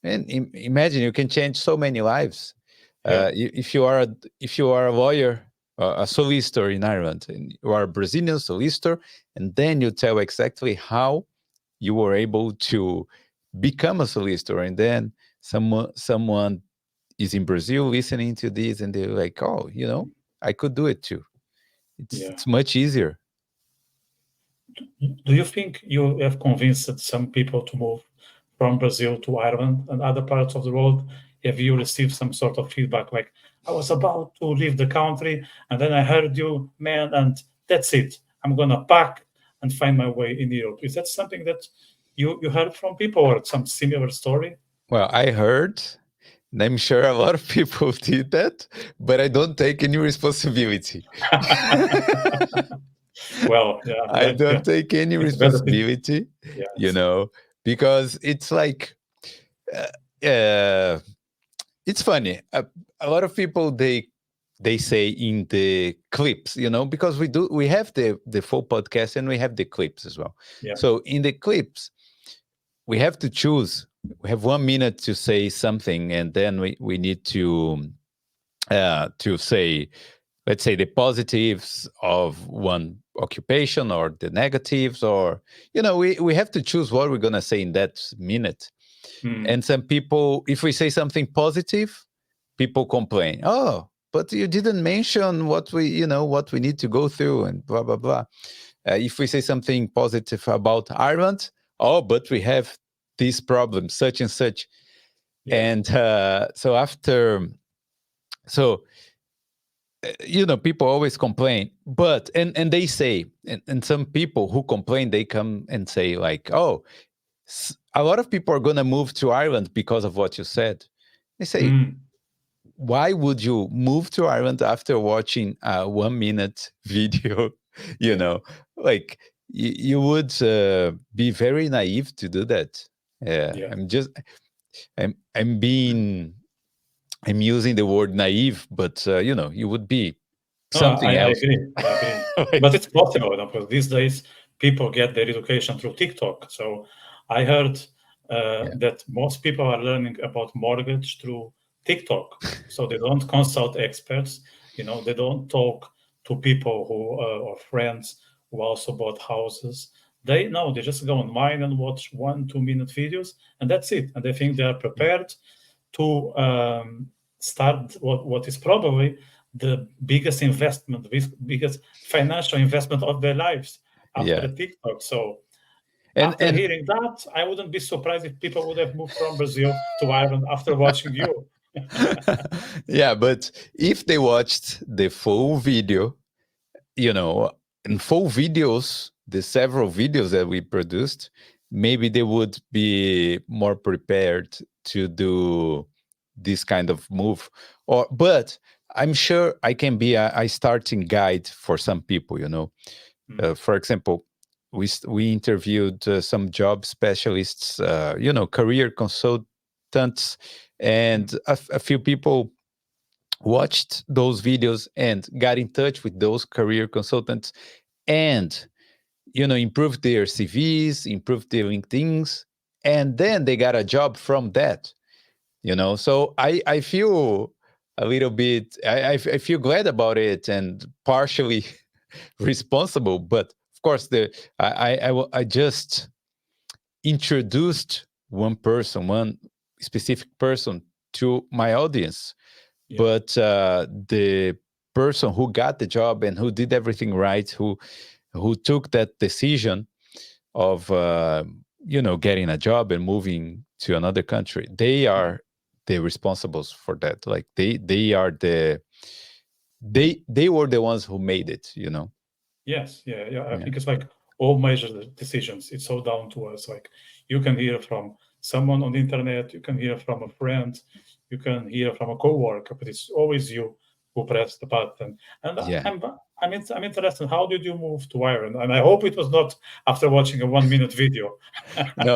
And imagine you can change so many lives. Yeah, If you are a lawyer, a solicitor in Ireland, and you are a Brazilian solicitor, and then you tell exactly how you were able to become a solicitor, and then someone is in Brazil listening to this, and they're like, oh, I could do it too. yeah. It's much easier. Do you think you have convinced some people to move from Brazil to Ireland and other parts of the world? Have you received some sort of feedback like, I was about to leave the country and then I heard you, man, and that's it. I'm going to pack and find my way in Europe. Is that something that you heard from people or some similar story? Well, I heard, and I'm sure a lot of people did that, but I don't take any responsibility. Well, yeah, I yeah, don't take any it's better to, responsibility, yeah, you know, because it's like, uh, it's funny. A lot of people they say in the clips, because we have the full podcast and we have the clips as well. yeah. So in the clips, we have to choose. We have 1 minute to say something, and then we need to say, let's say, the positives of one occupation or the negatives, or we have to choose what we're going to say in that minute. Hmm. And some people, if we say something positive, people complain, oh, but you didn't mention what we need to go through and blah blah blah. If we say something positive about Ireland, oh, but we have this problem, such and such. Yeah. And so people always complain, but and they say, and some people who complain, they come and say like, oh, a lot of people are going to move to Ireland because of what you said. They say, Hmm. why would you move to Ireland after watching a 1 minute video? you Yeah. know like you would be very naive to do that. Yeah, Yeah. I'm using the word naive, but you would be No, I, something I else. agree. I agree. But Like, it's possible, because these days people get their education through TikTok. So I heard yeah, that most people are learning about mortgage through TikTok. So they don't consult experts. They don't talk to people who or friends who also bought houses. They just go online and watch 1 2 minute videos, and that's it. And they think they are yeah, prepared to start what is probably the biggest investment, biggest financial investment of their lives after yeah. the TikTok. So and after and hearing that, I wouldn't be surprised if people would have moved from Brazil to Ireland after watching you. yeah, but if they watched the full video, in full videos, the several videos that we produced, maybe they would be more prepared to do this kind of move. But I'm sure I can be a starting guide for some people. Mm, For example, we interviewed some job specialists, career consultants, and mm, a few people watched those videos and got in touch with those career consultants, and improved their CVs, improved their LinkedIn's, and then they got a job from that. So I feel a little bit, I feel glad about it and partially responsible. But of course, I just introduced one specific person to my audience, yeah, but the person who got the job and who did everything right, who took that decision of getting a job and moving to another country, they mm, are the responsibles for that. Like they were the ones who made it. yes, yeah, yeah. I Yeah, think it's like all major decisions. It's all down to us. Like you can hear from someone on the internet, you can hear from a friend, you can hear from a coworker, but it's always you who press the button. And yeah. I'm interested. How did you move to Ireland? And I hope it was not after watching a 1 minute video. No,